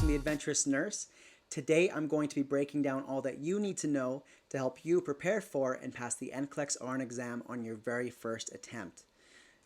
the Adventurous Nurse. Today I'm going to be breaking down all that you need to know to help you prepare for and pass the NCLEX-RN exam on your very first attempt.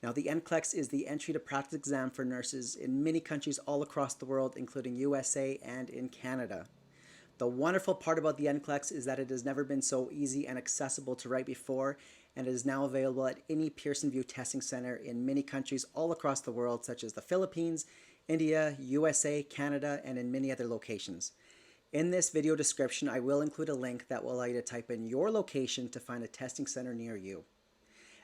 Now, the NCLEX is the entry to practice exam for nurses in many countries all across the world, including USA and in Canada. The wonderful part about the NCLEX is that it has never been so easy and accessible to write before, and it is now available at any Pearson VUE testing center in many countries all across the world, such as the Philippines, India, USA, Canada, and in many other locations. In this video description, I will include a link that will allow you to type in your location to find a testing center near you.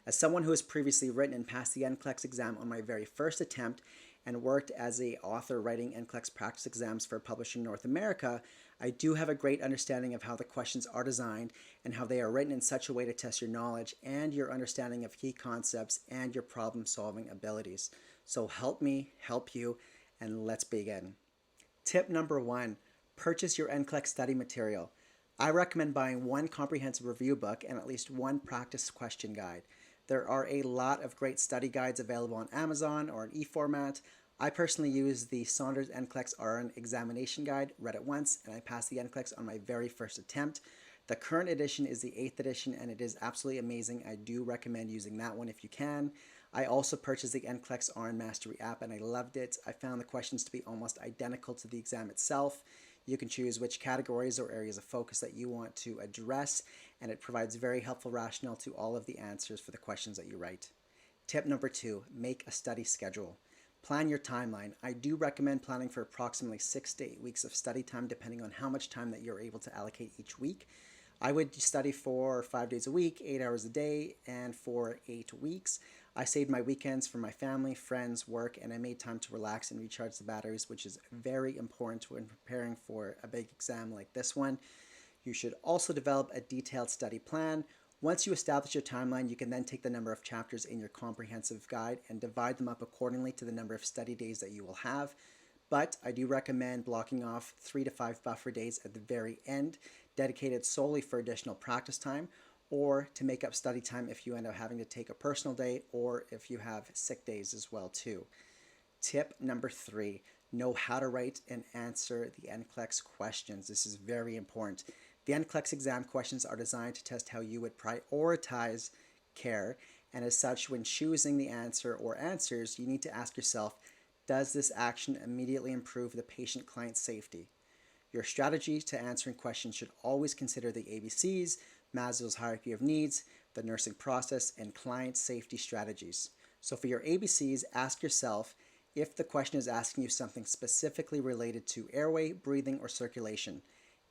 As someone who has previously written and passed the NCLEX exam on my very first attempt and worked as an author writing NCLEX practice exams for a publisher in North America, I do have a great understanding of how the questions are designed and how they are written in such a way to test your knowledge and your understanding of key concepts and your problem-solving abilities. So help me help you, and let's begin. Tip number 1, purchase your NCLEX study material. I recommend buying one comprehensive review book and at least one practice question guide. There are a lot of great study guides available on Amazon or in e-format. I personally use the Saunders NCLEX-RN examination guide, read it once, and I passed the NCLEX on my very first attempt. The current edition is the 8th edition, and it is absolutely amazing. I do recommend using that one if you can. I also purchased the NCLEX-RN Mastery app, and I loved it. I found the questions to be almost identical to the exam itself. You can choose which categories or areas of focus that you want to address, and it provides very helpful rationale to all of the answers for the questions that you write. Tip number 2, make a study schedule. Plan your timeline. I do recommend planning for approximately 6 to 8 weeks of study time, depending on how much time that you're able to allocate each week. I would study for 5 days a week, 8 hours a day, and for 8 weeks. I saved my weekends for my family, friends, work, and I made time to relax and recharge the batteries, which is very important when preparing for a big exam like this one. You should also develop a detailed study plan. Once you establish your timeline, you can then take the number of chapters in your comprehensive guide and divide them up accordingly to the number of study days that you will have. But I do recommend blocking off 3 to 5 buffer days at the very end, dedicated solely for additional practice time, or to make up study time if you end up having to take a personal day or if you have sick days as well too. Tip number 3, know how to write and answer the NCLEX questions. This is very important. The NCLEX exam questions are designed to test how you would prioritize care, and as such, when choosing the answer or answers, you need to ask yourself, does this action immediately improve the patient-client safety? Your strategy to answering questions should always consider the ABCs, Maslow's hierarchy of needs, the nursing process, and client safety strategies. So for your ABCs, ask yourself if the question is asking you something specifically related to airway, breathing, or circulation.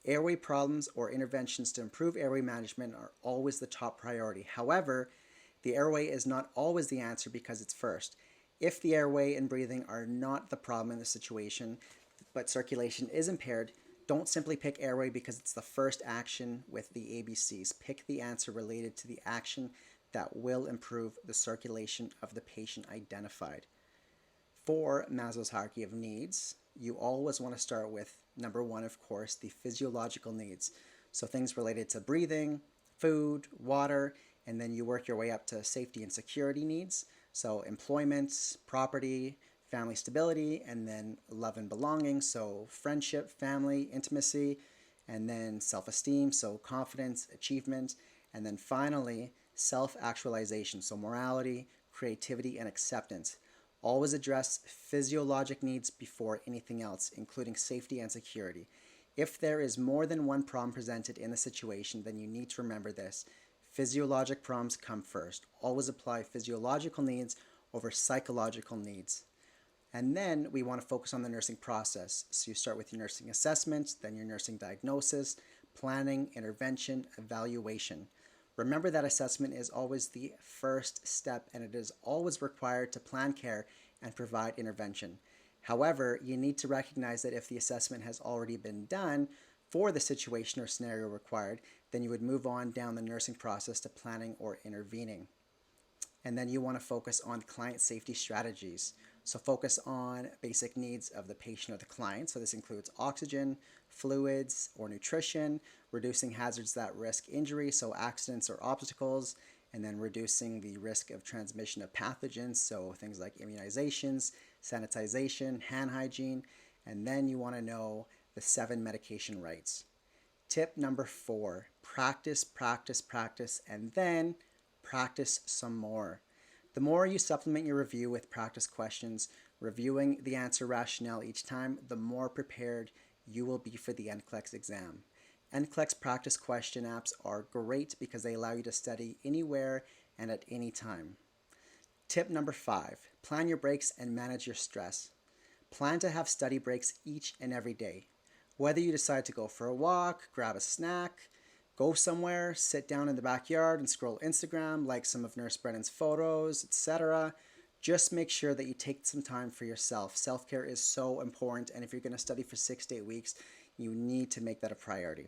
Airway problems or interventions to improve airway management are always the top priority. However, the airway is not always the answer because it's first. If the airway and breathing are not the problem in the situation, but circulation is impaired, don't simply pick airway because it's the first action with the ABCs. Pick the answer related to the action that will improve the circulation of the patient identified. For Maslow's hierarchy of needs, you always want to start with number 1, of course, the physiological needs. So things related to breathing, food, water, and then you work your way up to safety and security needs. So employment, property, family stability, and then love and belonging. So friendship, family, intimacy, and then self-esteem, so confidence, achievement, and then finally self-actualization, so morality, creativity, and acceptance. Always address physiologic needs before anything else, including safety and security. If there is more than one problem presented in the situation, then you need to remember this. Physiologic problems come first. Always apply physiological needs over psychological needs. And then we want to focus on the nursing process. So you start with your nursing assessment, then your nursing diagnosis, planning, intervention, evaluation. Remember that assessment is always the first step, and it is always required to plan care and provide intervention. However, you need to recognize that if the assessment has already been done for the situation or scenario required, then you would move on down the nursing process to planning or intervening. And then you want to focus on client safety strategies. So focus on basic needs of the patient or the client. So this includes oxygen, fluids, or nutrition, reducing hazards that risk injury, so accidents or obstacles, and then reducing the risk of transmission of pathogens, so things like immunizations, sanitization, hand hygiene, And then you want to know the 7 medication rights. Tip number 4, practice, practice, practice, and then practice some more. The more you supplement your review with practice questions, reviewing the answer rationale each time, the more prepared you will be for the NCLEX exam. NCLEX practice question apps are great because they allow you to study anywhere and at any time. Tip number 5, plan your breaks and manage your stress. Plan to have study breaks each and every day. Whether you decide to go for a walk, grab a snack, go somewhere, sit down in the backyard and scroll Instagram, like some of Nurse Brennan's photos, etc., just make sure that you take some time for yourself. Self-care is so important, and if you're going to study for 6 to 8 weeks, you need to make that a priority.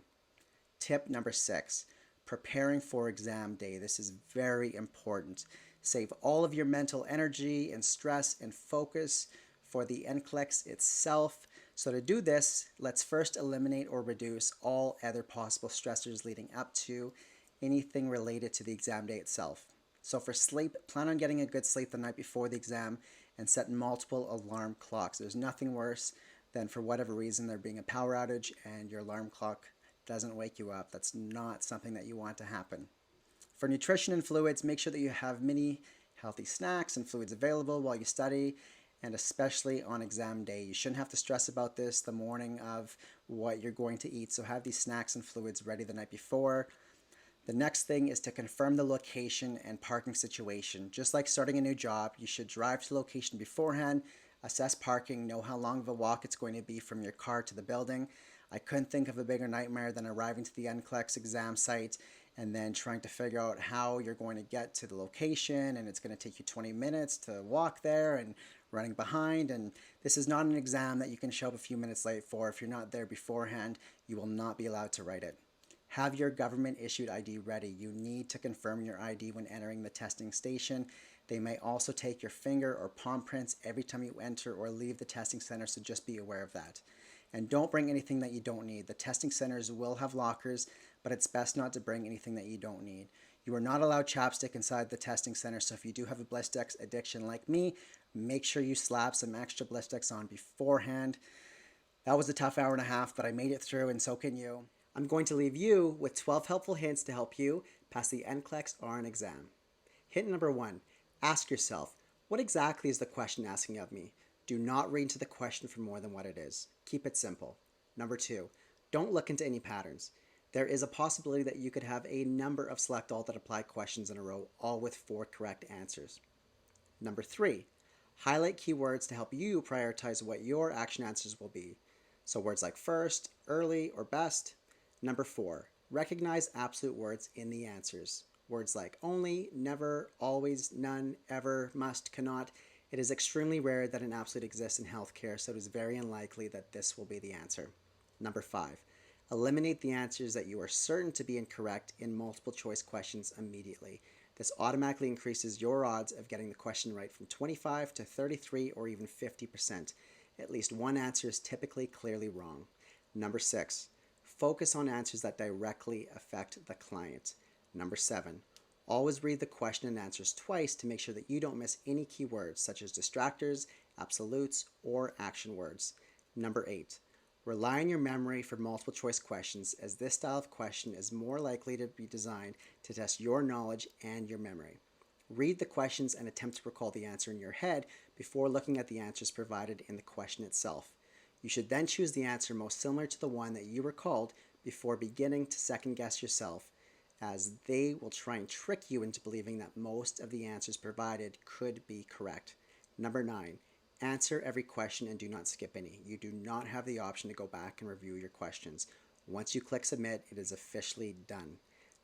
Tip number 6, preparing for exam day. This is very important. Save all of your mental energy and stress and focus for the NCLEX itself. So to do this, let's first eliminate or reduce all other possible stressors leading up to anything related to the exam day itself. So for sleep, plan on getting a good sleep the night before the exam and set multiple alarm clocks. There's nothing worse than for whatever reason there being a power outage and your alarm clock doesn't wake you up. That's not something that you want to happen. For nutrition and fluids, make sure that you have many healthy snacks and fluids available while you study, and especially on exam day. You shouldn't have to stress about this the morning of what you're going to eat, so have these snacks and fluids ready the night before. The next thing is to confirm the location and parking situation. Just like starting a new job, you should drive to the location beforehand, assess parking, know how long of a walk it's going to be from your car to the building. I couldn't think of a bigger nightmare than arriving to the NCLEX exam site and then trying to figure out how you're going to get to the location, and it's going to take you 20 minutes to walk there and running behind. And this is not an exam that you can show up a few minutes late for. If you're not there beforehand, you will not be allowed to write it. Have your government issued ID ready. You need to confirm your ID when entering the testing station. They may also take your finger or palm prints every time you enter or leave the testing center, so just be aware of that. And don't bring anything that you don't need. The testing centers will have lockers, but it's best not to bring anything that you don't need. You are not allowed chapstick inside the testing center, so if you do have a Blistex addiction like me, make sure you slap some extra Blistex on beforehand. That was a tough hour and a half, but I made it through, and so can you. I'm going to leave you with 12 helpful hints to help you pass the NCLEX-RN exam. Hint number 1, ask yourself, what exactly is the question asking of me? Do not read into the question for more than what it is. Keep it simple. Number 2, don't look into any patterns. There is a possibility that you could have a number of select all that apply questions in a row, all with 4 correct answers. Number 3, highlight keywords to help you prioritize what your action answers will be. So words like first, early, or best. Number 4, recognize absolute words in the answers. Words like only, never, always, none, ever, must, cannot. It is extremely rare that an absolute exists in healthcare, so it is very unlikely that this will be the answer. Number 5, eliminate the answers that you are certain to be incorrect in multiple choice questions immediately. This automatically increases your odds of getting the question right from 25 to 33 or even 50%. At least one answer is typically clearly wrong. Number 6, focus on answers that directly affect the client. Number 7, always read the question and answers twice to make sure that you don't miss any keywords such as distractors, absolutes, or action words. Number 8, rely on your memory for multiple choice questions, as this style of question is more likely to be designed to test your knowledge and your memory. Read the questions and attempt to recall the answer in your head before looking at the answers provided in the question itself. You should then choose the answer most similar to the one that you recalled before beginning to second guess yourself, as they will try and trick you into believing that most of the answers provided could be correct. Number 9, answer every question and do not skip any. You do not have the option to go back and review your questions. Once you click submit, it is officially done.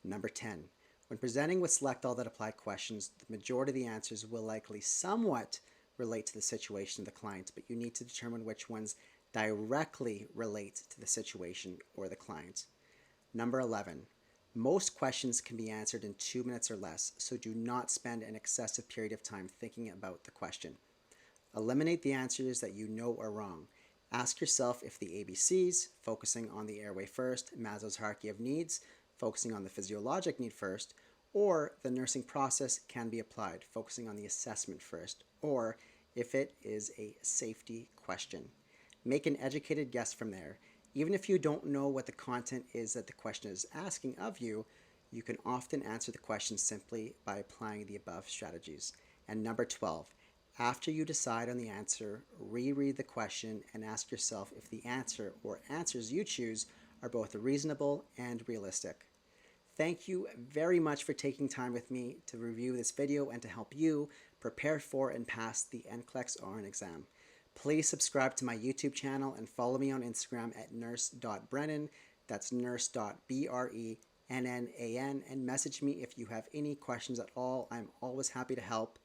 Number 10, when presenting with select all that apply questions, the majority of the answers will likely somewhat relate to the situation of the client, but you need to determine which ones directly relate to the situation or the client. Number 11, most questions can be answered in 2 minutes or less, so do not spend an excessive period of time thinking about the question. Eliminate the answers that you know are wrong. Ask yourself if the ABCs, focusing on the airway first, Maslow's hierarchy of needs, focusing on the physiologic need first, or the nursing process can be applied, focusing on the assessment first, or if it is a safety question. Make an educated guess from there. Even if you don't know what the content is that the question is asking of you, you can often answer the question simply by applying the above strategies. And number 12, after you decide on the answer, reread the question and ask yourself if the answer or answers you choose are both reasonable and realistic. Thank you very much for taking time with me to review this video and to help you prepare for and pass the NCLEX-RN exam. Please subscribe to my YouTube channel and follow me on Instagram at nurse.brennan. That's nurse.brennan, and message me if you have any questions at all. I'm always happy to help.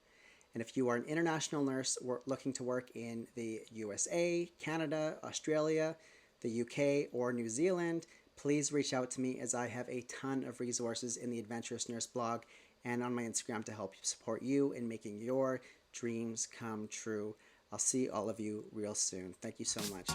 And if you are an international nurse looking to work in the USA, Canada, Australia, the UK, or New Zealand, please reach out to me, as I have a ton of resources in the Adventurous Nurse blog and on my Instagram to help support you in making your dreams come true. I'll see all of you real soon. Thank you so much.